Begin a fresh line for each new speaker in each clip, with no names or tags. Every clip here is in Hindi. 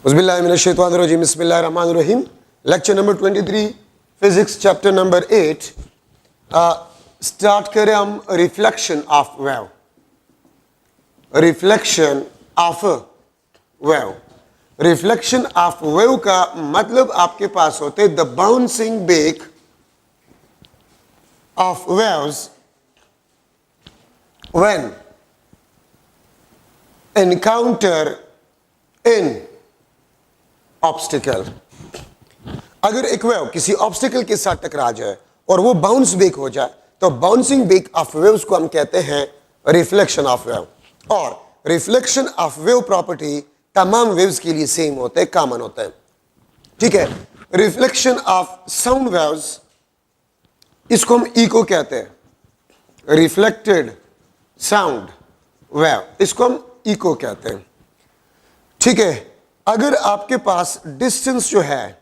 Bismillahirrahmanirrahim. Bismillahirrahmanirrahim. Lecture number 23, Physics chapter number 8. Start करें हम reflection of wave. Reflection of wave. Reflection of wave का मतलब आपके पास होते the bouncing back of waves when encounter in obstacle. अगर एक वेव किसी ऑब्स्टिकल के साथ टकरा जाए और वो बाउंस बैक हो जाए तो बाउंसिंग बैक ऑफ वेव्स को हम कहते हैं रिफ्लेक्शन ऑफ वेव. और रिफ्लेक्शन ऑफ वेव प्रॉपर्टी तमाम वेव्स के लिए सेम होते हैं, कॉमन होते हैं. ठीक है. रिफ्लेक्शन ऑफ साउंड वेव्स, इसको हम इको कहते हैं. रिफ्लेक्टेड साउंड वेव, इसको हम इको कहते हैं. ठीक है. अगर आपके पास डिस्टेंस जो है,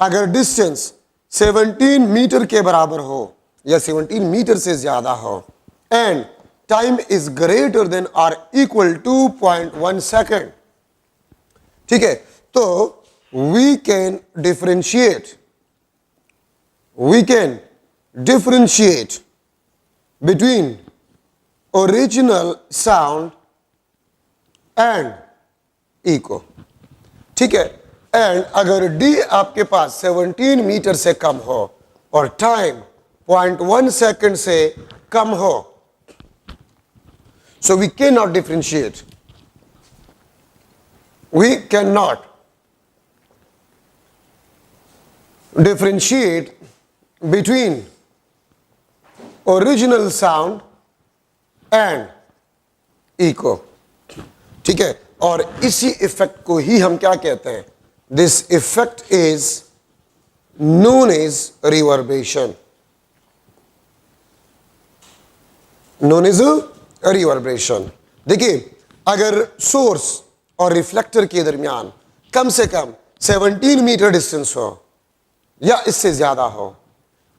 अगर डिस्टेंस 17 मीटर के बराबर हो या 17 मीटर से ज्यादा हो and time is greater than और इक्वल टू 0.1 सेकेंड. ठीक है. तो we can differentiate between original sound and echo. ठीक है. एंड अगर डी आपके पास 17 मीटर से कम हो और टाइम 0.1 सेकेंड से कम हो, so we can not differentiate. We can not differentiate between original sound and echo. ठीक है. और इसी इफेक्ट को ही हम क्या कहते हैं? This effect is known as reverberation. Known as reverberation. देखिए, अगर सोर्स और रिफ्लेक्टर के दरमियान कम से कम 17 मीटर डिस्टेंस हो या इससे ज्यादा हो,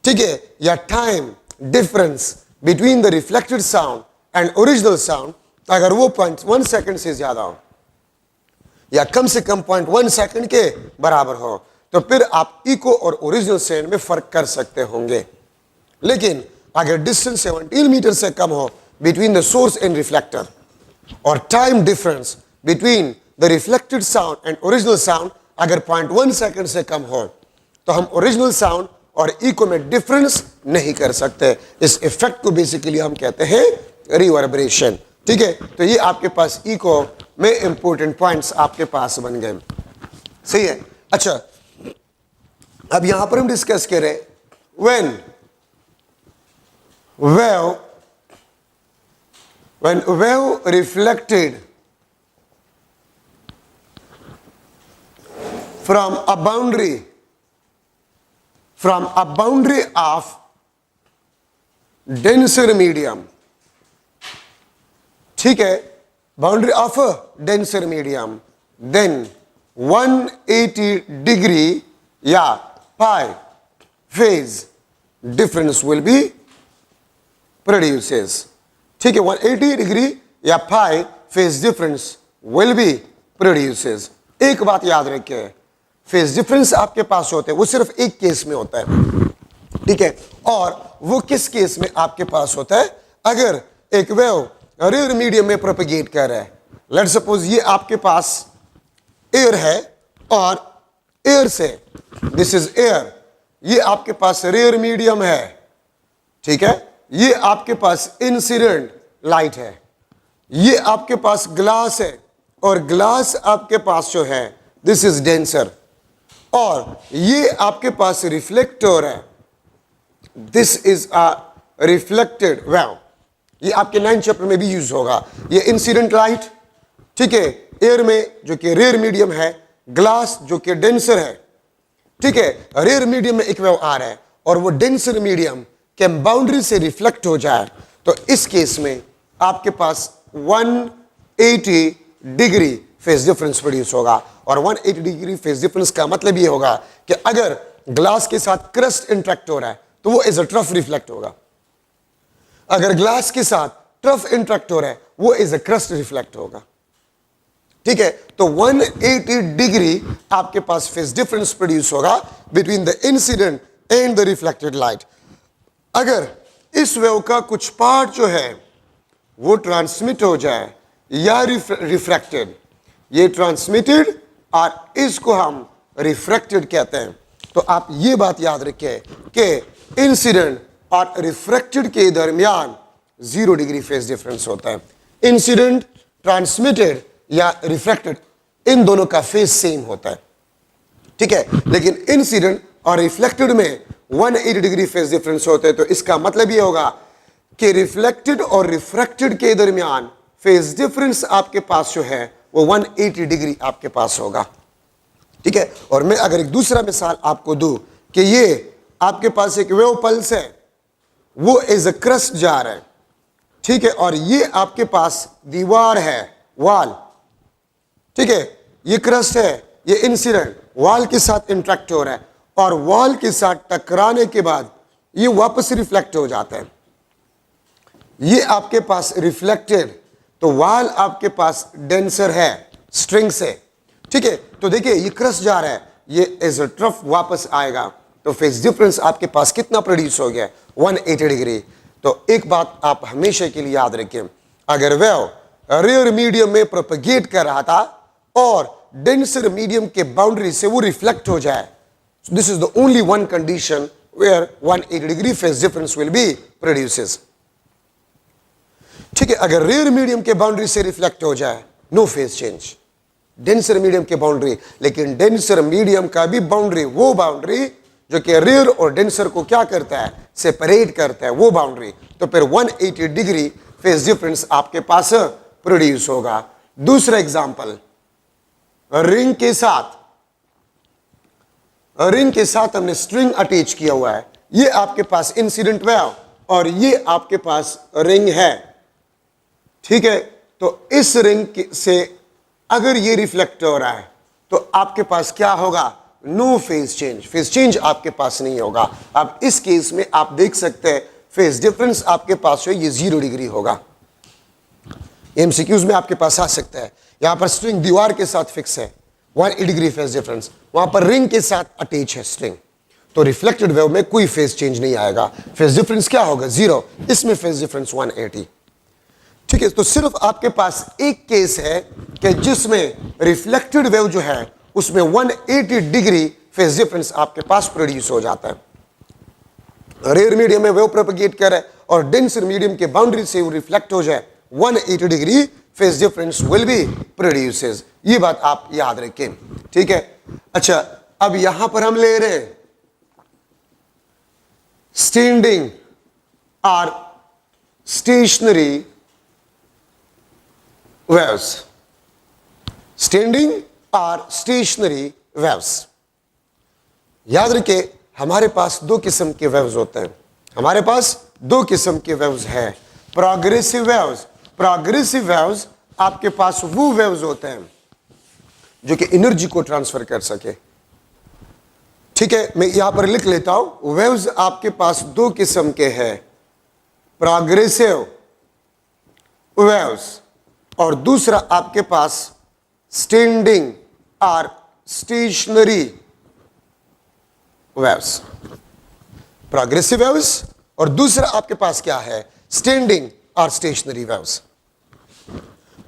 ठीक है, या time difference between the reflected sound and original sound अगर वो 0.1 सेकेंड से ज्यादा हो या कम से कम 0.1 सेकेंड के बराबर हो, तो फिर आप इको और ओरिजिनल साउंड में फर्क कर सकते होंगे. लेकिन अगर डिस्टेंस 17 मीटर से कम हो between the source and reflector और time difference between the reflected sound and original sound अगर 0.1 सेकेंड से कम हो, तो हम ओरिजिनल साउंड और इको में डिफरेंस नहीं कर सकते. इस इफेक्ट को बेसिकली हम कहते हैं रिवर्बरेशन. ठीक है. तो ये आपके पास इको में इंपॉर्टेंट पॉइंट्स आपके पास बन गए. सही है. अच्छा, अब यहां पर हम डिस्कस करें when wave reflected from a boundary of denser medium. ठीक है. Boundary of denser medium, then 180 degree या pi phase difference will be produces. ठीक है. 180 डिग्री या pi phase difference will be produces. एक बात याद रखिए, फेज डिफरेंस आपके पास होते हैं वो सिर्फ एक केस में होता है. ठीक है. और वो किस केस में आपके पास होता है? अगर एक वेव रेयर मीडियम में प्रोपेगेट कर रहा है. लेट्स सपोज ये आपके पास एयर है और एयर से, दिस इज एयर, ये आपके पास रेयर मीडियम है. ठीक है. ये आपके पास इंसिडेंट लाइट है. ये आपके पास ग्लास है और ग्लास आपके पास जो है दिस इज डेंसर. और ये आपके पास रिफ्लेक्टर है, this is a reflected wave. ये आपके 9th चैप्टर में भी यूज होगा. ये इंसिडेंट लाइट, ठीक है, एयर में जो कि रेयर मीडियम है, ग्लास जो कि डेंसर है. ठीक है. रेयर मीडियम में एक वेव आ रहा है और वो डेंसर मीडियम के बाउंड्री से रिफ्लेक्ट हो जाए, तो इस केस में आपके पास 180 डिग्री फेज डिफरेंस प्रोड्यूस होगा. और 180 डिग्री फेज डिफरेंस का मतलब ये होगा कि अगर ग्लास के साथ क्रस्ट इंटरेक्ट हो रहा है तो वो एज अ ट्रफ रिफ्लेक्ट होगा. अगर ग्लास के साथ ट्रफ इंटरेक्ट हो रहा है वो एज अ क्रस्ट रिफ्लेक्ट होगा. ठीक है, तो 180 डिग्री आपके पास फेज डिफरेंस प्रोड्यूस होगा between the incident and the reflected light. अगर इस वेव का कुछ पार्ट जो है वो ट्रांसमिट हो जाए या रिफ्रैक्टेड, ये ट्रांसमिटेड और इसको हम रिफ्रैक्टेड कहते हैं, तो आप ये बात याद रखें कि इंसिडेंट और रिफ्रैक्टेड के दरमियान 0 डिग्री फेज डिफरेंस होता है। इंसिडेंट, ट्रांसमिटेड या रिफ्रैक्टेड, इन दोनों का फेज सेम होता है, ठीक है, लेकिन इंसिडेंट और रिफ्लेक्टेड में 180 डिग्री फेज डिफरेंस होते हैं। तो इसका मतलब ये होगा कि रिफ्लेक्टेड और रिफ्रैक्टेड के दरमियान फेज डिफरेंस आपके पास जो है वो 180 डिग्री आपके पास होगा, ठीक है। और मैं अगर एक दूसरा मिसाल आपको दूं कि ये आपके पास एक वेव पल्स है, वो एज अ क्रस्ट जा रहा है, ठीक है, और ये आपके पास दीवार है, वॉल, ठीक है, ये क्रस्ट है, ये इंसिडेंट वॉल के साथ इंटरेक्ट हो रहा है और वॉल के साथ टकराने के बाद ये वापस रिफ्लेक्ट हो जाता है। ये आपके पास रिफ्लेक्टेड, तो वॉल आपके पास डेंसर है, स्ट्रिंग से, ठीक है। तो देखिए ये क्रस्ट जा रहा है, ये एज अ ट्रफ वापस आएगा, तो फेज डिफरेंस आपके पास कितना प्रोड्यूस हो गया? 180 डिग्री। तो एक बात आप हमेशा के लिए याद रखें, अगर वेव रेयर मीडियम में प्रोपेगेट कर रहा था और डेंसर मीडियम के बाउंड्री से वो रिफ्लेक्ट हो जाए, this is the only one condition where 180 degree phase difference will be produces, ठीक है। अगर रेयर मीडियम के बाउंड्री से रिफ्लेक्ट हो जाए, no phase change, denser medium के बाउंड्री, लेकिन डेंसर मीडियम का भी बाउंड्री, वो बाउंड्री जो कि रेयर और डेंसर को क्या करता है? सेपरेट करता है, वो बाउंड्री, तो फिर 180 डिग्री फेज डिफरेंस आपके पास प्रोड्यूस होगा। दूसरा एग्जांपल, रिंग के साथ हमने स्ट्रिंग अटैच किया हुआ है, ये आपके पास इंसिडेंट वेव और ये आपके पास रिंग है, ठीक है। तो इस रिंग से अगर ये रिफ्लेक्ट हो रहा है तो आपके पास क्या होगा? No phase change, phase change आपके पास नहीं होगा। अब इस केस में आप देख सकते हैं फेज डिफरेंस आपके पास है, ये 0 डिग्री होगा। एमसीक्यूज में आपके पास आ सकता है, यहां पर स्ट्रिंग दीवार के साथ फिक्स है, 180 डिग्री फेज डिफरेंस, वहां पर रिंग के साथ अटैच है स्ट्रिंग, तो रिफ्लेक्टेड वेव में कोई फेज चेंज नहीं आएगा, फेज डिफरेंस क्या होगा? 0, इसमें फेज डिफरेंस 180, ठीक है। तो सिर्फ आपके पास एक केस है कि जिसमें रिफ्लेक्टेड वेव जो है उसमें 180 डिग्री फेज डिफरेंस आपके पास प्रोड्यूस हो जाता है। रेयर मीडियम में वेव प्रोपेगेट करे और डेंसर मीडियम के बाउंड्री से वो रिफ्लेक्ट हो जाए, 180 degree phase difference will be produces, ये बात आप याद रखें, ठीक है। अच्छा, अब यहां पर हम ले रहे हैं स्टैंडिंग और स्टेशनरी वेव्स, स्टैंडिंग और स्टेशनरी वेव्स। याद रखिए हमारे पास 2 किस्म के वेव्स होते हैं, हमारे पास 2 किस्म के वेव्स हैं, प्रोग्रेसिव वेव्स। प्रोग्रेसिव वेव्स आपके पास वो वेव्स होते हैं जो कि एनर्जी को ट्रांसफर कर सके, ठीक है। मैं यहां पर लिख लेता हूं, वेव्स आपके पास 2 किस्म के हैं, प्रोग्रेसिव वेव्स और दूसरा आपके पास स्टैंडिंग और स्टेशनरी वेव्स। प्रोग्रेसिव वेव्स और दूसरा आपके पास क्या है? स्टैंडिंग और स्टेशनरी वेव्स।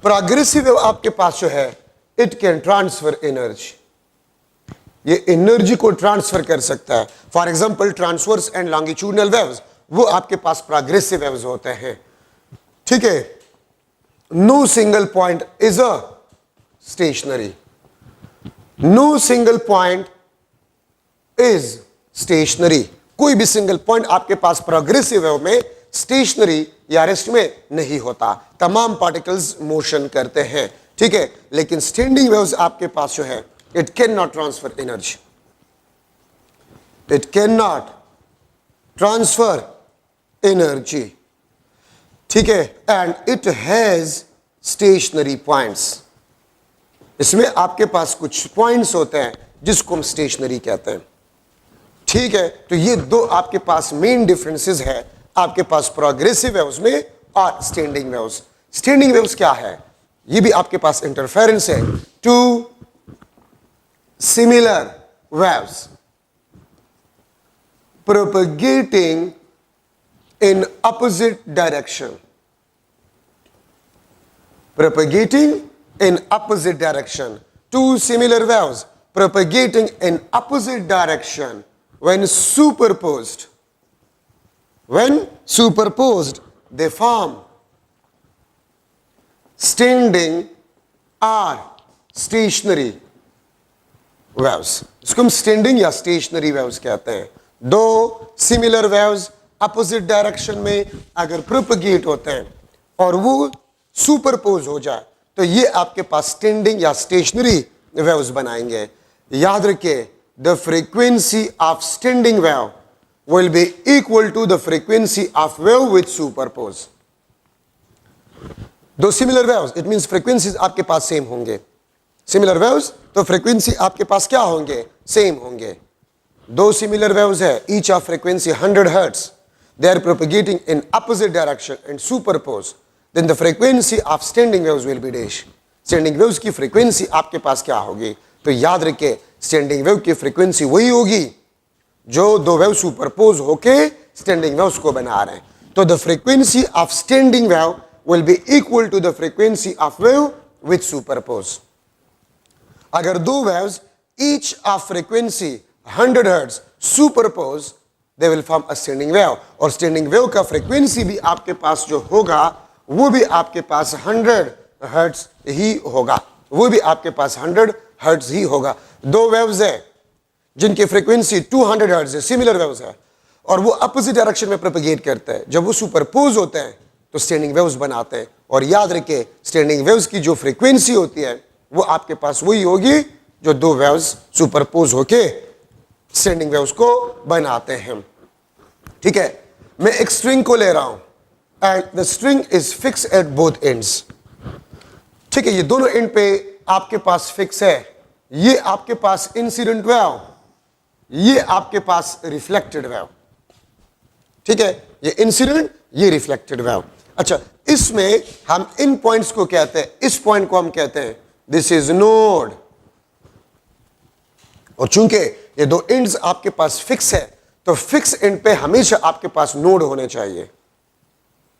प्रोग्रेसिव वेव आपके पास जो है, इट कैन ट्रांसफर एनर्जी, ये एनर्जी को ट्रांसफर कर सकता है। For example transverse and longitudinal waves, वो आपके पास प्रोग्रेसिव वेव्स होते हैं, ठीक है। No single point is a stationary, no single point is stationary, कोई भी सिंगल पॉइंट आपके पास प्रोग्रेसिव वेव में स्टेशनरी या रेस्ट में नहीं होता, तमाम पार्टिकल्स मोशन करते हैं, ठीक है। लेकिन स्टैंडिंग वेव्स आपके पास जो है, it can not transfer energy, it can not transfer energy, ठीक है, and it has stationary points. इसमें आपके पास कुछ पॉइंट्स होते हैं जिसको हम स्टेशनरी कहते हैं, ठीक है। तो ये 2 आपके पास मेन डिफरेंसेस है आपके पास प्रोग्रेसिव वेव्स में और स्टैंडिंग वेव्स। स्टैंडिंग वेव्स क्या है? ये भी आपके पास इंटरफेरेंस है। Two similar waves propagating in opposite direction. Propagating in opposite direction. Two similar waves propagating in opposite direction when superposed. When superposed, they form standing or stationary waves. इसको हम स्टैंडिंग या स्टेशनरी वेव्स कहते हैं। दो सिमिलर वेव्स अपोजिट डायरेक्शन में अगर प्रोपगेट होते हैं और वो सुपरपोज हो जाए तो ये आपके पास स्टैंडिंग या स्टेशनरी वेव्स बनाएंगे। याद रखिए, the frequency of standing wave will be equal to the frequency of wave with superpose. दो similar waves, it means frequencies आपके पास सेम होंगे। सिमिलर वेव्स तो फ्रीक्वेंसी आपके पास क्या होंगे? सेम होंगे। दो सिमिलर वेव्स है, each of frequency 100 hertz, they are propagating in opposite direction and superpose, then the frequency of standing waves will be dash. Standing waves की फ्रीक्वेंसी आपके पास क्या होगी? तो याद रखिए, स्टैंडिंग वेव की फ्रीक्वेंसी वही होगी जो दो वेव सुपरपोज होके स्टैंडिंग वेव्स को बना रहे हैं। तो the frequency of standing wave will be equal to the frequency of wave with superpose. अगर दो waves each of frequency 100 hertz superpose, they will form a standing wave. और स्टैंडिंग वेव का फ्रीक्वेंसी भी आपके पास जो होगा वो भी आपके पास 100 हर्ट्ज ही होगा, वो भी आपके पास 100 हर्ट्ज ही होगा। दो वेव्स है जिनकी फ्रीक्वेंसी 200 हर्ट्ज है, सिमिलर वेव्स है, और वो अपोजिट डायरेक्शन में प्रोपगेट करते हैं। जब वो सुपरपोज होते हैं तो स्टैंडिंग वेव्स बनाते हैं। और याद रखिए, स्टैंडिंग वेव्स की जो फ्रीक्वेंसी होती है वो आपके पास वही होगी जो दो वेव्स सुपरपोज होके स्टैंडिंग वेव्स को बनाते हैं। ठीक है, मैं एक स्ट्रिंग को ले रहा हूं and the string is fix eight both ends. ठीक है, ये दोनों एंड पे आपके पास फिक्स है। ये आपके पास इंसिडेंट वेव, ये आपके पास रिफ्लेक्टेड वेव। ठीक है, ये इंसिडेंट, ये रिफ्लेक्टेड वेव। अच्छा, इसमें हम इन पॉइंट्स को कहते हैं, इस पॉइंट को हम कहते हैं दिस इज नोड। और चूंकि ये दो एंड्स आपके पास फिक्स है तो फिक्स एंड पे हमेशा आपके पास नोड होने चाहिए।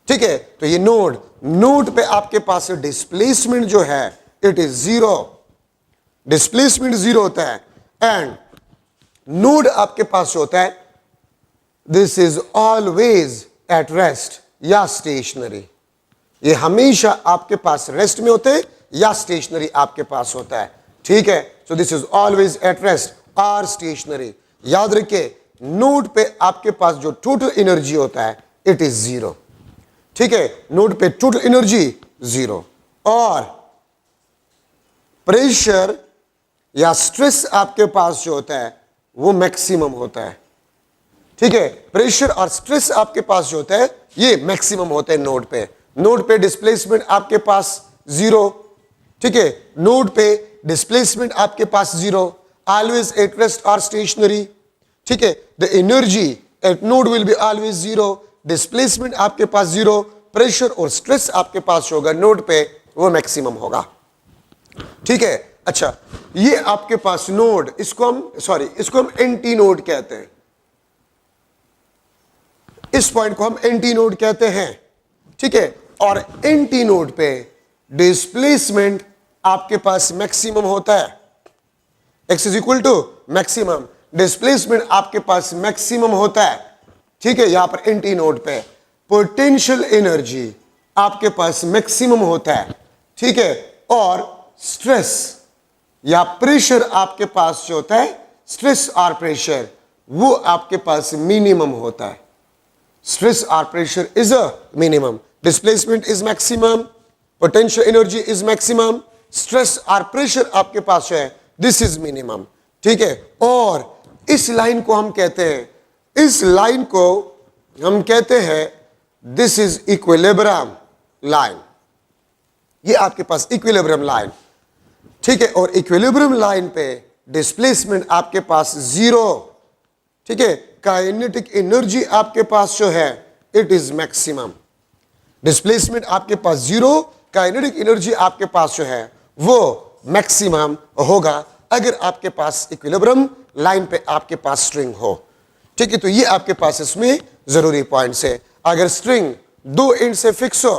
ठीक है, तो ये नोड पे आपके पास डिस्प्लेसमेंट जो है it is zero, displacement zero होता है। एंड नोड आपके पास होता है this is always at rest या स्टेशनरी। ये हमेशा आपके पास रेस्ट में होते हैं या स्टेशनरी आपके पास होता है। ठीक है, so this is always at rest और स्टेशनरी। याद रखिए, नोड पे आपके पास जो टोटल एनर्जी होता है इट इज जीरो। ठीक है, नोड पे टोटल एनर्जी जीरो, और प्रेशर या स्ट्रेस आपके पास जो होता है वो मैक्सिमम होता है। ठीक है, प्रेशर और स्ट्रेस आपके पास जो होता है ये मैक्सिमम होता है नोड पे। नोड पे डिस्प्लेसमेंट आपके पास जीरो। ठीक है, नोड पे डिस्प्लेसमेंट आपके पास जीरो, ऑलवेज एट रेस्ट और स्टेशनरी। ठीक है, the energy at node will be always zero, displacement आपके पास जीरो, प्रेशर और स्ट्रेस आपके पास होगा नोड पे वो मैक्सिमम होगा। ठीक है, अच्छा, ये आपके पास नोड, इसको हम एंटी नोड कहते हैं। इस पॉइंट को हम एंटी नोड कहते हैं। ठीक है, और एंटी नोड पे डिस्प्लेसमेंट आपके पास मैक्सिमम होता है। x is equal to maximum, displacement आपके पास मैक्सिमम होता है। ठीक है, यहां पर एंटी नोड पे पोटेंशियल एनर्जी आपके पास मैक्सिमम होता है। ठीक है, और स्ट्रेस या प्रेशर आपके पास जो होता है, स्ट्रेस और प्रेशर, वो आपके पास मिनिमम होता है। स्ट्रेस और pressure is a minimum, displacement is maximum, potential energy is maximum, stress और प्रेशर आपके पास है दिस इज मिनिमम। ठीक है, और इस लाइन को हम कहते हैं, इस लाइन को हम कहते हैं दिस इज इक्विलिब्रियम लाइन। ये आपके पास इक्विलिब्रियम लाइन। ठीक है, और इक्विलिब्रियम लाइन पे डिस्प्लेसमेंट आपके पास जीरो। ठीक है, काइनेटिक एनर्जी आपके पास जो है इट इज मैक्सिमम। डिस्प्लेसमेंट आपके पास जीरो, काइनेटिक एनर्जी आपके पास जो है वो मैक्सिमम होगा अगर आपके पास इक्विलिब्रियम लाइन पे आपके पास स्ट्रिंग हो। ठीक है, तो ये आपके पास इसमें जरूरी पॉइंट्स है। अगर स्ट्रिंग दो एंड से फिक्स हो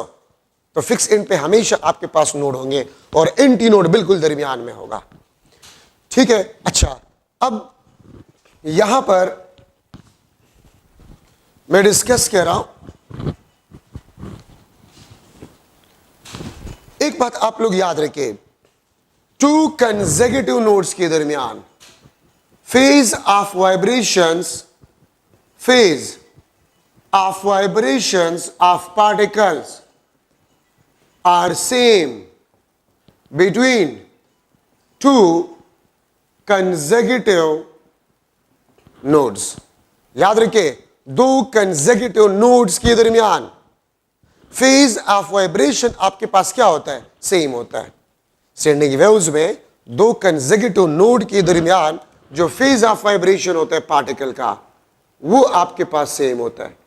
तो फिक्स एंड पे हमेशा आपके पास नोड होंगे और एंटी नोड बिल्कुल दरमियान में होगा। ठीक है, अच्छा अब यहां पर मैं डिस्कस कर रहा हूं, एक बात आप लोग याद रखिए, टू कंसेक्यूटिव नोड्स के दरमियान phase of vibrations of particles are same between two consecutive nodes. याद रखिए, दो कंसेक्यूटिव नोड्स के दरमियान फेज ऑफ वाइब्रेशन आपके पास क्या होता है? सेम होता है। स्टैंडिंग वेव्स में दो कंसेक्यूटिव नोड के दरमियान जो फेज ऑफ वाइब्रेशन होता है पार्टिकल का, वो आपके पास सेम होता है।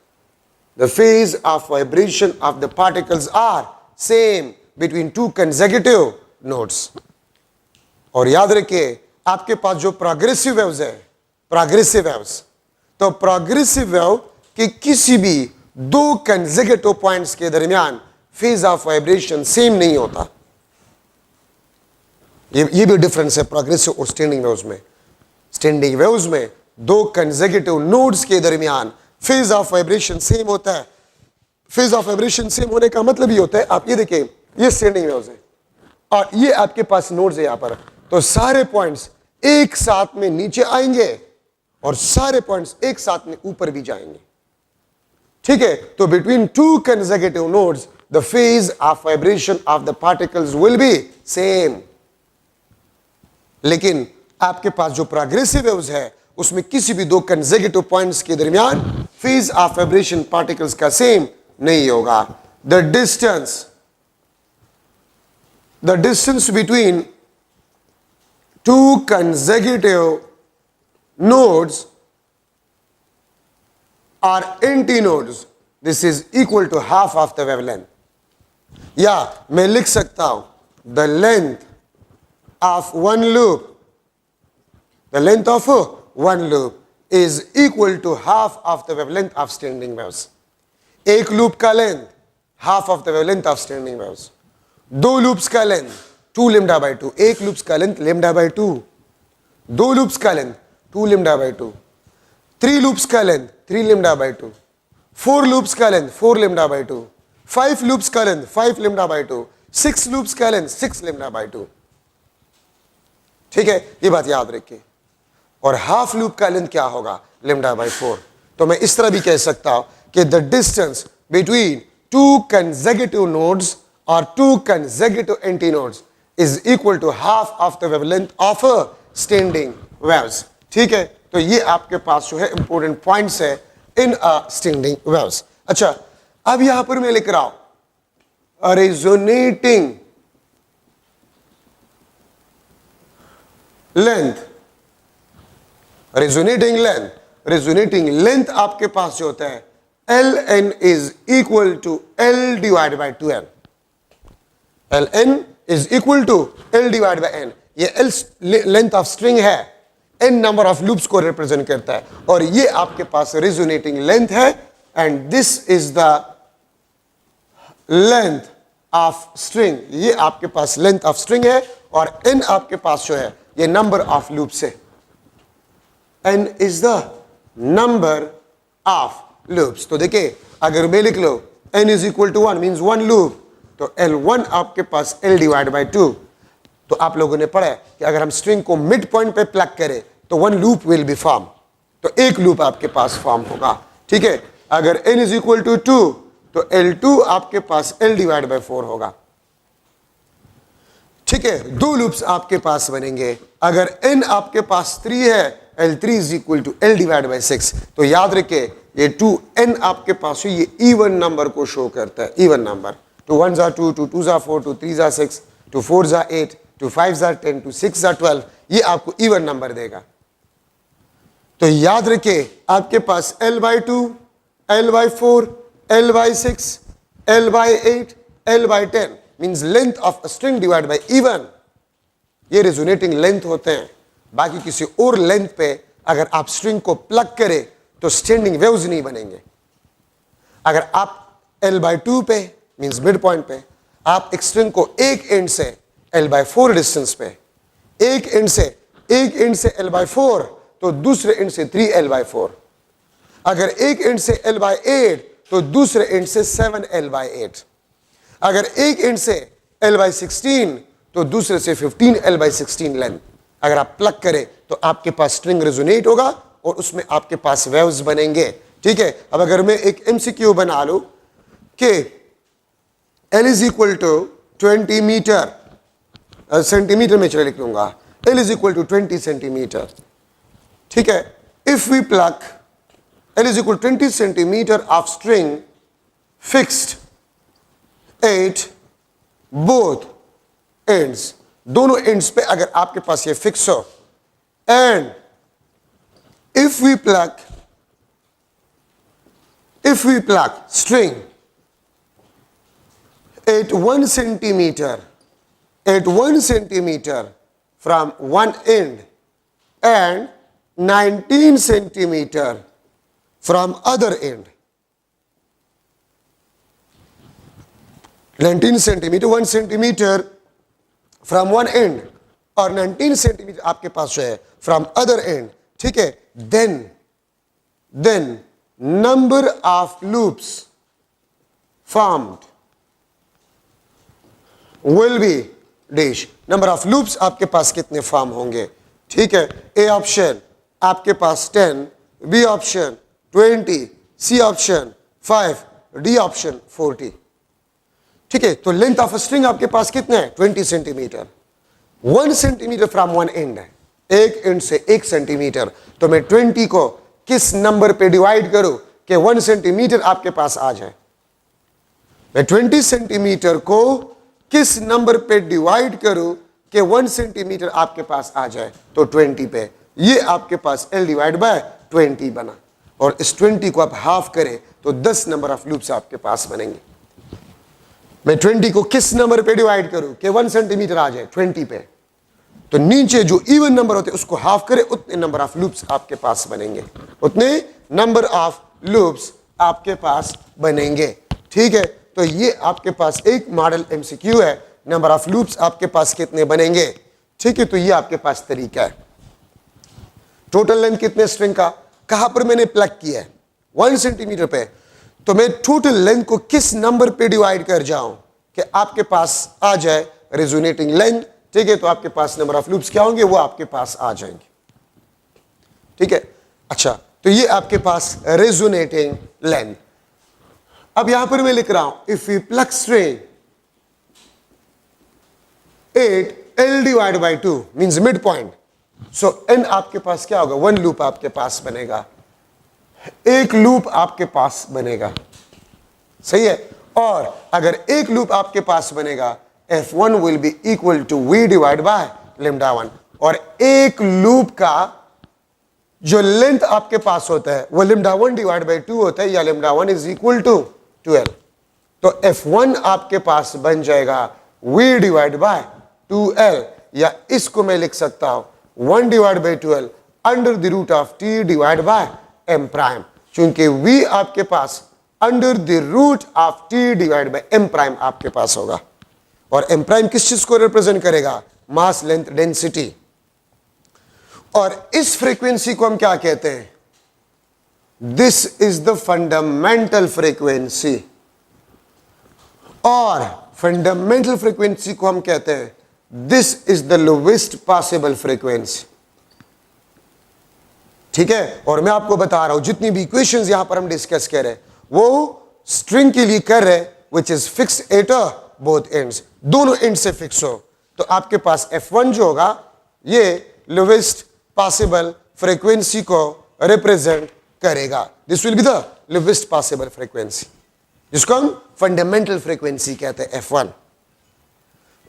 The phase of vibration of the particles are same between two consecutive nodes. और याद रखिए, आपके पास जो प्रोग्रेसिव वेव्स है, प्रोग्रेसिव वेव्स, तो प्रोग्रेसिव वेव के किसी भी दो कंसेक्यूटिव पॉइंट्स के दरमियान फेज ऑफ वाइब्रेशन सेम नहीं होता। ये भी डिफरेंस है प्रोग्रेसिव और स्टैंडिंग वेव्स में। स्टैंडिंग वेव्स में दो कंसेक्यूटिव नोड्स के दरमियान फेज ऑफ वाइब्रेशन सेम होता है। फेज ऑफ वाइब्रेशन सेम होने का मतलब ये होता है, आप ये देखिए, ये स्टैंडिंग वेव्स है और ये आपके पास नोड्स है यहां पर, तो सारे पॉइंट्स एक साथ में नीचे आएंगे और सारे पॉइंट्स एक साथ में ऊपर भी जाएंगे। ठीक है, तो between two consecutive nodes the phase of vibration of the particles will be same. लेकिन आपके पास जो प्रोग्रेसिव वेव्स है उसमें किसी भी दो कंसेक्यूटिव पॉइंट्स के दरमियान फेज ऑफ वाइब्रेशन पार्टिकल्स का सेम नहीं होगा। The distance between two consecutive nodes or antinodes, this is equal to half of the wavelength. या मैं लिख सकता हूं the length of one loop is equal to half of the wavelength of standing waves. एक लूप का length half of the wavelength of standing waves. दो लूप्स का लेंथ 2 lambda by 2, एक लूप्स का लेंथ lambda by 2, दो लूप्स का लेंथ 2 lambda by 2, 3 loops का लेंथ 3 lambda by 2, 4 loops का लेंथ 4 lambda by 2, 5 loops का लेंथ 5 lambda by 2, 6 loops का लेंथ 6 lambda by 2। ठीक है, ये बात याद रखिए। और हाफ लूप का लेंथ क्या होगा? lambda by 4। तो मैं इस तरह भी कह सकता हूं कि the distance between two consecutive nodes और two consecutive antinodes is equal to half of the wavelength of standing waves. ठीक है, तो ये आपके पास जो है इंपॉर्टेंट पॉइंट्स है इन स्टैंडिंग वेव्स। अच्छा, अब यहां पर मैं लिख रहा हूं रेजोनेटिंग लेंथ। रेजोनेटिंग लेंथ आपके पास जो होता है Ln is equal to L divide by 2n। Ln is equal to L divide by n। ये L लेंथ ऑफ स्ट्रिंग है, n नंबर ऑफ लूप्स को रिप्रेजेंट करता है और ये आपके पास रेजोनेटिंग लेंथ है and this is the length of string. ये आपके पास लेंथ ऑफ स्ट्रिंग है और n आपके पास जो है ये नंबर ऑफ लूप्स है। n is the number of loops. तो देखिए, अगर मैं लिख लो n is equal to 1 means 1 loop, तो L1 आपके पास L डिवाइड बाई 2। तो आप लोगों ने पढ़ा है कि अगर हम स्ट्रिंग को मिड पॉइंट पे प्लग करें तो 1 लूप विल बी फॉर्म, तो एक लूप आपके पास फॉर्म होगा। ठीक है, अगर n इज इक्वल टू 2 तो L2 आपके पास L डिवाइड बाई 4 होगा। ठीक है, दो लूप्स आपके पास बनेंगे। अगर n आपके पास 3 है, L3 is equal to L divide by 6। तो याद रखिए, ये 2n आपके पास ये इवन नंबर को शो करता है, even number. 2 1s are 2, 2 2s are 4, 2 3s are 6, 2 4s are 8, 2 5s are 10, 2 6s are 12। ये आपको इवन नंबर देगा। तो याद रखिए, आपके पास L by 2, L by 4, L by 6, L by 8, L by 10 means length of string divide by E one, ये रेजोनेटिंग लेंथ होते हैं। बाकी किसी और लेंथ पे अगर आप स्ट्रिंग को प्लग करें तो स्टैंडिंग वेव्स नहीं बनेंगे। अगर आप L/2 पे मीन्स मिड पॉइंट पे आप एक स्ट्रिंग को एक एंड से L/4 डिस्टेंस पे, एक एंड से L/4 तो दूसरे एंड से 3L/4, अगर एक एंड से L/8 तो दूसरे एंड से 7L/8, अगर एक एंड से L/16 तो दूसरे से 15L/16 लेंथ अगर आप प्लग करें तो आपके पास स्ट्रिंग रेजोनेट होगा और उसमें आपके पास वेव्स बनेंगे। ठीक है, अब अगर मैं एक MCQ बना लूं कि L is equal to 20 metre, centimetre में चले लिख लूंगा, L is equal to 20 centimetre. ठीक है, if we plug L is equal 20 centimetre of string fixed at both ends, दोनों एंड्स पे अगर आपके पास ये फिक्स हो, and if we plug string at 1 centimeter from one end and 19 centimeter from other end, 19 centimeter 1 centimeter from one end और 19 centimeter आपके पास जो है from other end, ठीक है, then number of loops formed will be dash, number of loops आपके पास कितने फॉर्म होंगे। ठीक है, ए ऑप्शन आपके पास 10, B option 20, C option 5, D option 40। ठीक है, तो लेंथ ऑफ स्ट्रिंग आपके पास कितने हैं 20 centimetre, 1 centimetre from one and है, एक एंड से 1 सेंटीमीटर, तो मैं 20 को किस नंबर पे डिवाइड करूं कि 1 सेंटीमीटर आपके पास आ जाए। मैं 20 सेंटीमीटर को किस नंबर पे डिवाइड करूं कि 1 सेंटीमीटर आपके पास आ जाए, तो 20 पे, ये आपके पास L डिवाइड बाय 20 बना, और इस 20 को आप हाफ करें तो 10 नंबर ऑफ लूप्स आपके पास बनेंगे। मैं 20 को किस नंबर पे डिवाइड करूं कि 1 सेंटीमीटर आ जाए 20 पे, तो नीचे जो इवन नंबर होते हैं उसको हाफ करें, उतने नंबर ऑफ लूप्स आपके पास बनेंगे, उतने नंबर ऑफ लूप्स आपके पास बनेंगे। ठीक है, तो ये आपके पास एक मॉडल MCQ है, नंबर ऑफ लूप्स आपके पास कितने बनेंगे। ठीक है, तो ये आपके पास तरीका है। टोटल लेंथ कितने स्ट्रिंग का, कहां पर मैंने प्लग किया है 1 सेंटीमीटर पे, तो मैं टोटल लेंथ को किस नंबर पे डिवाइड कर जाऊं कि आपके पास आ जाए रेजोनेटिंग लेंथ। ठीक है, तो आपके पास नंबर ऑफ लूप्स क्या होंगे, वो आपके पास आ जाएंगे। ठीक है, अच्छा, तो ये आपके पास रेजोनेटिंग लेंथ। अब यहां पर मैं लिख रहा हूं if you plug string 8 L divide by 2 means mid point, so N आपके पास क्या होगा, 1 लूप आपके पास बनेगा, एक लूप आपके पास बनेगा। सही है, और अगर एक लूप आपके पास बनेगा F1 will be equal to V divide by λ1, और एक लूप का जो लेंथ आपके पास होता है वो λ1 डिवाइड बाय 2 होता है, या λ1 इज इक्वल टू 12, तो F1 आपके पास बन जाएगा V डिवाइड बाय 2L, या इसको मैं लिख सकता हूं 1 divide by 12 under the root of T divide by M prime, चूंकि V आपके पास under the root of T divide by M prime आपके पास होगा, और M प्राइम किस चीज को रिप्रेजेंट करेगा, मास लेंथ डेंसिटी। और इस फ्रीक्वेंसी को हम क्या कहते हैं, this is the fundamental frequency, और फंडामेंटल फ्रीक्वेंसी को हम कहते हैं this is the lowest possible frequency. ठीक है, और मैं आपको बता रहा हूं जितनी भी इक्वेशंस यहां पर हम डिस्कस कर रहे हैं वो स्ट्रिंग के लिए कर रहे हैं which is fix eight both ends, दोनों एंड से फिक्स हो, तो आपके पास F1 जो होगा ये लोवेस्ट पॉसिबल फ्रीक्वेंसी को रिप्रेजेंट करेगा, this will be the lowest possible frequency, जिसको हम फंडामेंटल फ्रीक्वेंसी कहते हैं F1।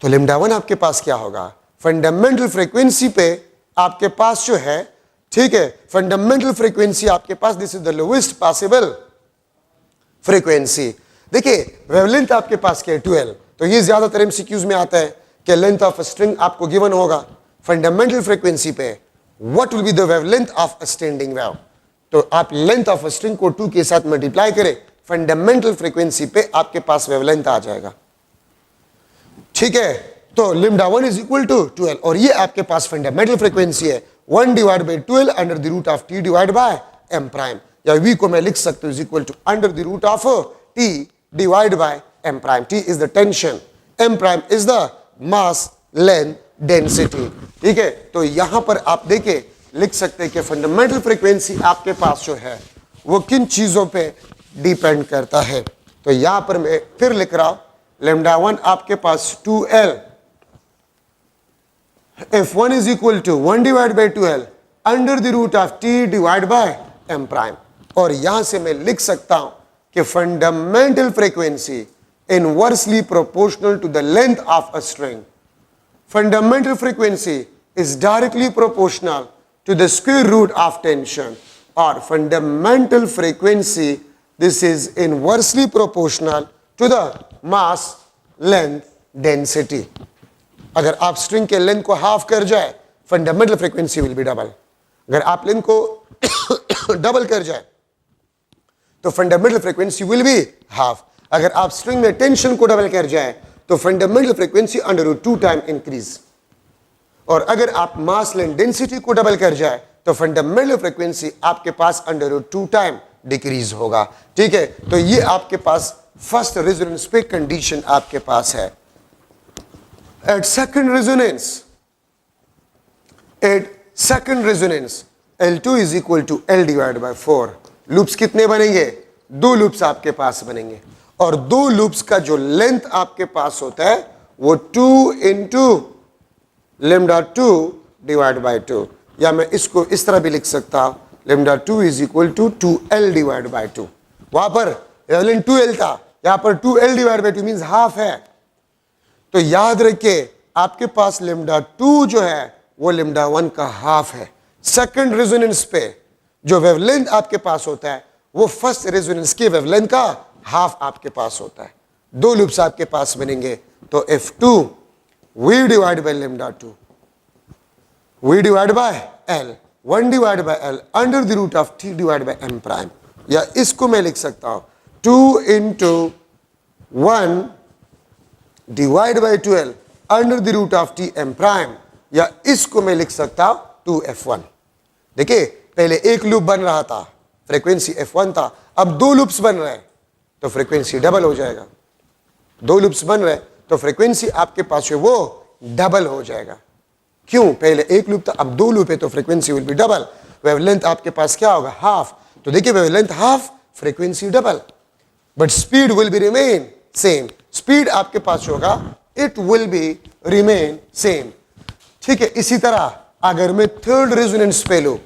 तो λ1 आपके पास क्या होगा, फंडामेंटल फ्रीक्वेंसी पे आपके पास जो है, ठीक है, फंडामेंटल फ्रीक्वेंसी आपके पास this is the lowest possible frequency. देखिए वेवलेंथ आपके पास क्या है 12, तो तो ये ज्यादातर एमसीक्यूज में आता है कि लेंथ ऑफ अ स्ट्रिंग आपको गिवन होगा फंडामेंटल फ्रीक्वेंसी पे what will be the wavelength of a standing wave. तो आप लेंथ ऑफ अ स्ट्रिंग को 2 के साथ मल्टीप्लाई करें, फंडामेंटल फ्रीक्वेंसी पे आपके पास वेवलेंथ आ जाएगा। ठीक है, तो लिम्डा 1 इज इक्वल टू 12 और ये आपके पास फंडामेंटल फ्रीक्वेंसी है 1 divide by 12 under the root of T divide by M prime, या वी को मैं लिख सकता हूं is equal to under the root of T divide by M prime. T is the tension, M prime is the mass length density. ठीक है, तो यहां पर आप देखें लिख सकते हैं कि फंडामेंटल फ्रीक्वेंसी आपके पास जो है वो किन चीजों पे डिपेंड करता है। तो यहां पर मैं फिर लिख रहा हूं लेम्डा 1 आपके पास 2L, F1 is equal to 1 divided by 12 under the root of T divide by M prime. और यहां से मैं लिख सकता हूं कि fundamental frequency inversely proportional to the length of a string. Fundamental frequency is directly proportional to the square root of tension, और fundamental frequency this is inversely proportional to the mass length density. अगर आप स्ट्रिंग के लेंथ को हाफ कर जाए fundamental frequency will be double, अगर आप लेंथ को डबल कर जाए तो fundamental frequency will be half. अगर आप स्ट्रिंग में टेंशन को डबल कर जाए तो fundamental frequency under root 2 time increase, और अगर आप मास लेंथ डेंसिटी को डबल कर जाए तो फंडामेंटल फ्रीक्वेंसी आपके पास अंडर रूट 2 टाइम डिक्रीज होगा। ठीक है, तो ये आपके पास फर्स्ट रेजोनेंस पे कंडीशन आपके पास है। At second resonance L2 is equal to L divide by 4। Loops कितने बनेंगे? 2 लूप्स आपके पास बनेंगे, और 2 लूप्स का जो लेंथ आपके पास होता है वो 2 इंटू लेम्डा 2 डिवाइड बाय 2, या मैं इसको इस तरह भी लिख सकता हूं lambda 2 is equal to 2L divide by 2। वहां पर लेंथ 2L था, यहां पर 2L divide by 2 means half है। तो याद रखिए आपके पास लेम्डा 2 जो है वो लेम्डा 1 का हाफ है। सेकंड रेजोनेंस पे जो वेवलेंथ आपके पास होता है वो फर्स्ट रेजोनेंस के वेवलेंथ का हाफ आपके पास होता है। 2 लूप्स आपके पास बनेंगे, तो F2 V divide by lambda 2 V divide by L 1 divide by L under the root of T divide by M prime, या इसको मैं लिख सकता हूं 2 into 1 divide by 12 under the root of T M prime, या इसको मैं लिख सकता हूं 2F1। देखिए पहले एक लूप बन रहा था, फ्रीक्वेंसी F1 था, अब 2 लूप्स बन रहे हैं तो फ्रीक्वेंसी डबल हो जाएगा। 2 लूप्स बन रहे हैं तो फ्रीक्वेंसी आपके पास है वो डबल हो जाएगा। क्यों? पहले एक लूप था, अब 2 लूप है तो frequency will be double. Wavelength आपके पास क्या होगा? हाफ। तो देखिए wavelength half, frequency double, but speed will be remain same. Speed आपके पास होगा it will be remain same. ठीक है, इसी तरह अगर मैं थर्ड रेजोनेंस पे लूं,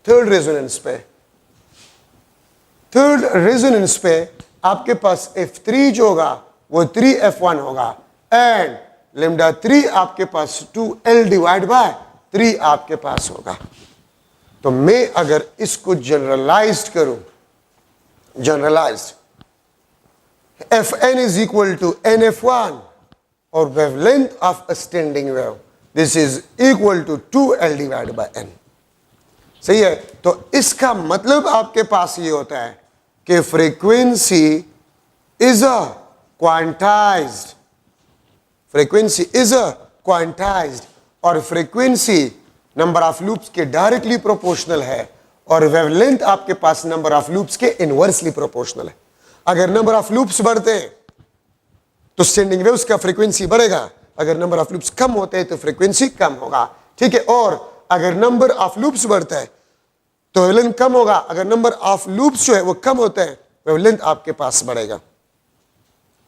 थर्ड रेजोनेंस पे आपके पास F3 जो होगा वो 3F1 होगा, एंड लेम्डा 3 आपके पास 2L डिवाइड बाय 3 आपके पास होगा। तो मैं अगर इसको जनरलाइज्ड करूं, generalized Fn is equal to NF1 और wavelength of a standing wave this is equal to 2L divide by N। सही है, तो इसका मतलब आपके पास ये होता है कि frequency is a quantized, frequency is a quantized, और फ्रीक्वेंसी नंबर ऑफ लूप्स के डायरेक्टली प्रोपोर्शनल है, और वेवलेंथ आपके पास नंबर ऑफ लूप्स के इनवर्सली प्रोपोर्शनल है। अगर नंबर ऑफ लूप्स बढ़ते हैं तो स्टैंडिंग वेव्स का फ्रीक्वेंसी बढ़ेगा, अगर नंबर ऑफ लूप्स कम होते हैं तो फ्रीक्वेंसी कम होगा। ठीक है, और अगर नंबर ऑफ लूप्स बढ़ता है तो वेवलेंथ कम होगा, अगर नंबर ऑफ लूप्स जो है वो कम होते हैं वेवलेंथ आपके पास बढ़ेगा।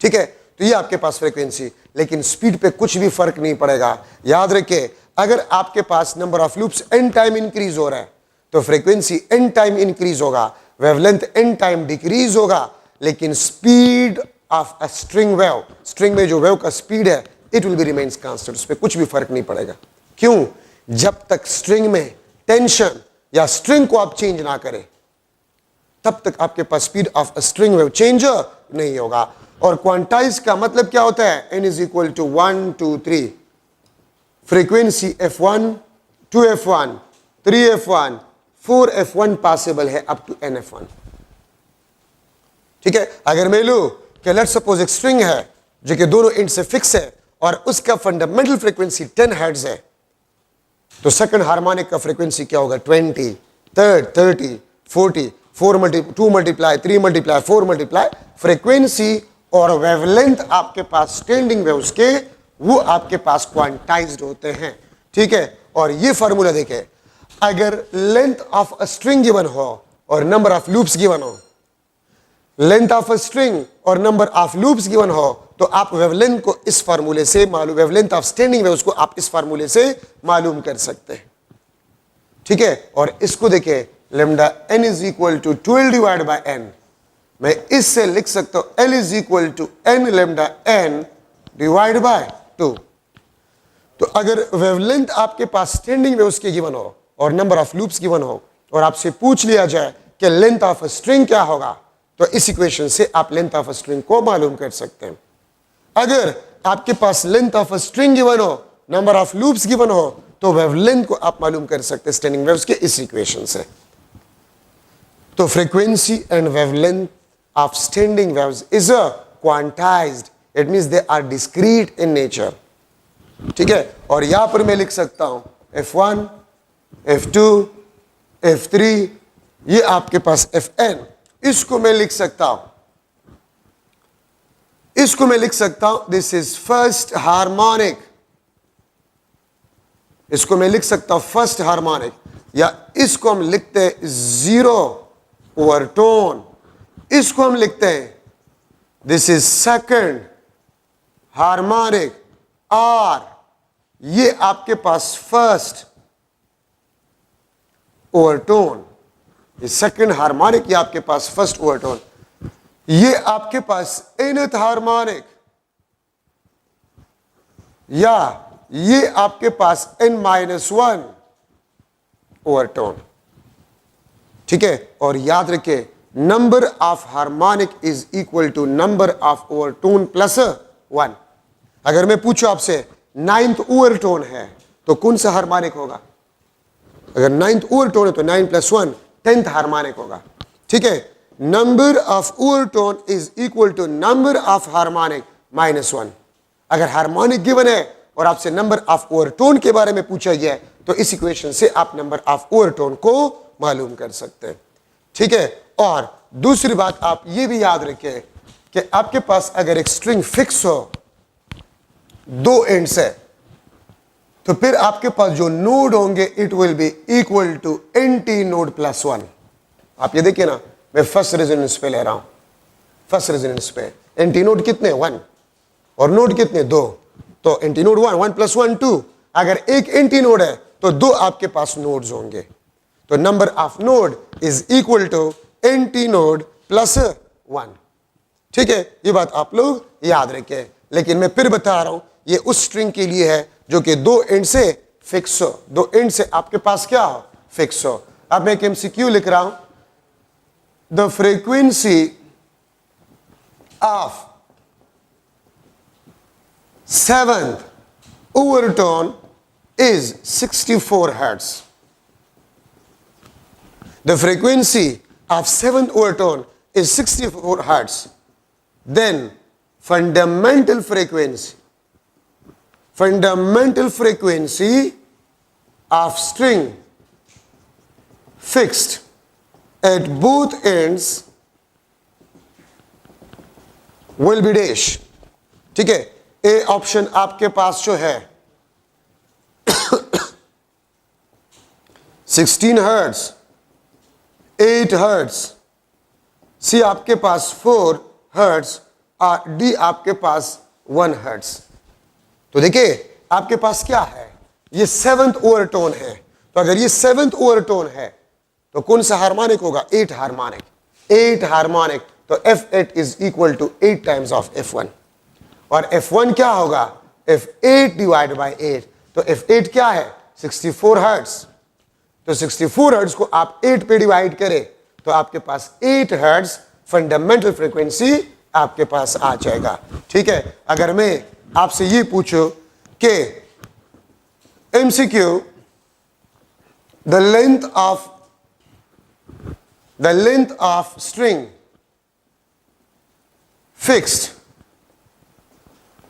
ठीक है, तो ये आपके पास फ्रीक्वेंसी, लेकिन स्पीड पे कुछ भी फर्क नहीं पड़ेगा। याद रखिए अगर आपके पास number of loops n time increase हो रहा है तो फ्रीक्वेंसी n टाइम इंक्रीज होगा, वेवलेंथ n टाइम डिक्रीज होगा, लेकिन speed of a string wave, string में जो वेव का स्पीड है it will be remains constant, उस पर कुछ भी फर्क नहीं पड़ेगा। क्यों? जब तक स्ट्रिंग में टेंशन या स्ट्रिंग को आप चेंज ना करें तब तक आपके पास speed of a string wave change नहीं होगा। और क्वांटाइज का मतलब क्या होता है? n is equal to 1 2 3, frequency f1 2f1 3f1 4f1 possible है अप टू nf1। ठीक है, अगर मैं लू कि लेट्स सपोज एक स्ट्रिंग है जो कि दोनों एंड से फिक्स है और उसका फंडामेंटल फ्रीक्वेंसी 10 हर्ट्ज है, तो सेकंड हार्मोनिक का फ्रीक्वेंसी क्या होगा? 20, third 30, 40, 2 multiply 3 multiply 4 multiply frequency और वेवलेंथ आपके पास स्टैंडिंग वेव्स के वो आपके पास क्वांटाइज्ड होते हैं। ठीक है, और ये फार्मूला देखें, अगर length of a string given हो और नंबर ऑफ लूप्स गिवन हो, लेंथ ऑफ अ स्ट्रिंग और नंबर ऑफ लूप्स गिवन हो, तो आप वेवलेंथ को इस फार्मूले से मालूम, वेवलेंथ ऑफ स्टैंडिंग वेव्स को आप इस फार्मूले से मालूम कर सकते हैं। ठीक है, और इसको देखें, lambda n is equal to 12 divide by n, मैं इससे लिख सकता हूं L is equal to n lambda n divide by 2। तो अगर वेवलेंथ आपके पास स्टैंडिंग वेव्स के गिवन हो और नंबर ऑफ लूप्स गिवन हो और आपसे पूछ लिया जाए कि लेंथ ऑफ अ स्ट्रिंग क्या होगा, तो इस इक्वेशन से आप लेंथ ऑफ अ स्ट्रिंग को मालूम कर सकते हैं। अगर आपके पास length of a string given हो, नंबर ऑफ लूप्स गिवन हो, तो वेवलेंथ को आप मालूम कर सकते हैं स्टैंडिंग वेव्स के इस इक्वेशन से। तो frequency and wavelength of standing waves is a quantized, it means they are discrete in nature. ठीक है, और यहां पर मैं लिख सकता हूं f1 f2 f3, ये आपके पास fn, इसको मैं लिख सकता हूं, इसको मैं लिख सकता हूं दिस इज फर्स्ट हार्मोनिक, इसको मैं लिख सकता हूं फर्स्ट हार्मोनिक, या इसको हम लिखते हैं जीरो ओवरटोन, इसको हम लिखते हैं दिस इज सेकंड हार्मोनिक, और ये आपके पास फर्स्ट ओवरटोन, ये सेकंड हार्मोनिक, ये आपके पास फर्स्ट ओवरटोन, ये आपके पास nth हार्मोनिक, या ये आपके पास n-1 ओवरटोन। ठीक है, और याद रखें number of harmonic is equal to number of overtone plus 1। अगर मैं पूछूं आपसे 9th ओवरटोन है तो कौन सा हार्मोनिक होगा? अगर 9th ओवरटोन है तो 9 + 1 10th हार्मोनिक होगा। ठीक है, number of overtone is equal to number of harmonic -1। अगर हार्मोनिक गिवन है और आपसे नंबर ऑफ ओवरटोन के बारे में पूछा गया है, तो इस इक्वेशन से आप नंबर ऑफ ओवरटोन को मालूम कर सकते हैं। ठीक है, और दूसरी बात आप ये भी याद रखें कि आपके पास अगर एक स्ट्रिंग फिक्स हो दो एंड्स है, तो फिर आपके पास जो नोड होंगे it will be equal to anti node plus 1। आप ये देखिए ना, मैं फर्स्ट रेजोनेंस पे ले रहा हूं, फर्स्ट रेजोनेंस पे एंटी नोड कितने? 1, और नोड कितने? 2, तो एंटी नोड 1, 1 + 1 2। अगर एक एंटी नोड है तो 2 आपके पास नोड्स होंगे, तो number of node is equal to anti node plus 1। ठीक है, ये बात आप लोग याद रखें। लेकिन मैं फिर बता रहा हूं, ये उस स्ट्रिंग के लिए है जो कि दो एंड से फिक्स हो, दो एंड से आपके पास क्या हो? फिक्स हो। अब मैं एक MCQ लिख रहा हूं, the frequency of 7th overtone is 64 hertz. The frequency of 7th overtone is 64 hertz. Then fundamental frequency of string fixed at both ends will be dash. ठीक है, ए ऑप्शन आपके पास जो है 16 हर्ट्ज, 8 हर्ट्ज, सी आपके पास 4 हर्ट्ज और डी आपके पास 1 हर्ट्ज। तो देखिए आपके पास क्या है, ये 7th ओवरटोन है, तो अगर ये 7th ओवरटोन है तो कौन सा हार्मोनिक होगा? 8 हार्मोनिक, 8 हार्मोनिक, तो F8 is equal to 8 times of F1, और F1 क्या होगा? F8 डिवाइड बाय 8, तो F8 क्या है? 64 हर्ट्ज। तो 64 हर्ट्ज को आप 8 पे डिवाइड करें तो आपके पास 8 हर्ट्ज फंडामेंटल फ्रीक्वेंसी आपके पास आ जाएगा। ठीक है, अगर मैं आपसे ये पूछूं कि MCQ, the length of string fixed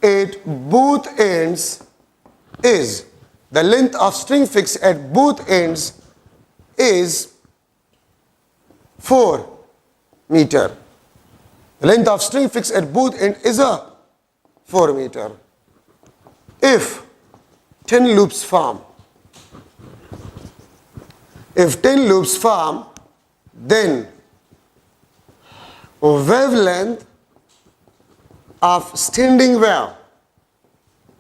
at both ends is, the length of string fixed at both ends is 4 meter. The length of string fixed at both ends is a 4 meter. If 10 loops form, if 10 loops form, then wavelength of standing wave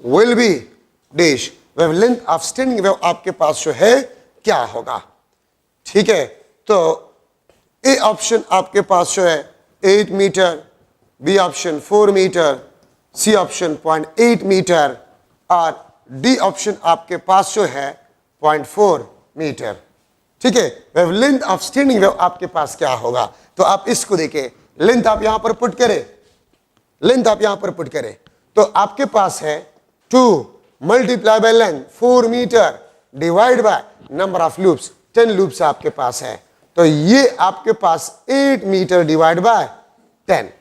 will be dash. wavelength of standing wave आपके पास जो है क्या होगा? ठीक है, तो ए ऑप्शन आपके पास जो है 8 metre, B option 4 metre, C option 0.8 metre और डी ऑप्शन आपके पास जो है 0.4 मीटर। ठीक है, वेवलेंथ ऑफ स्टैंडिंग वेव आपके पास क्या होगा? तो आप इसको देखें, लेंथ आप यहां पर पुट करें, लेंथ आप यहां पर पुट करें तो आपके पास है 2 multiply by length 4 metre divide by number of loops 10 loops आपके पास है, तो ये आपके पास 8 मीटर डिवाइड बाय 10।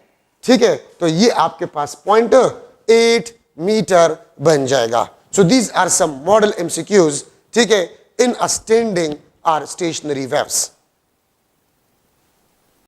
ठीक है, तो ये आपके पास 0.8 मीटर बन जाएगा। So these are some model MCQs, ठीक है, इन अ स्टैंडिंग और स्टेशनरी वेव्स।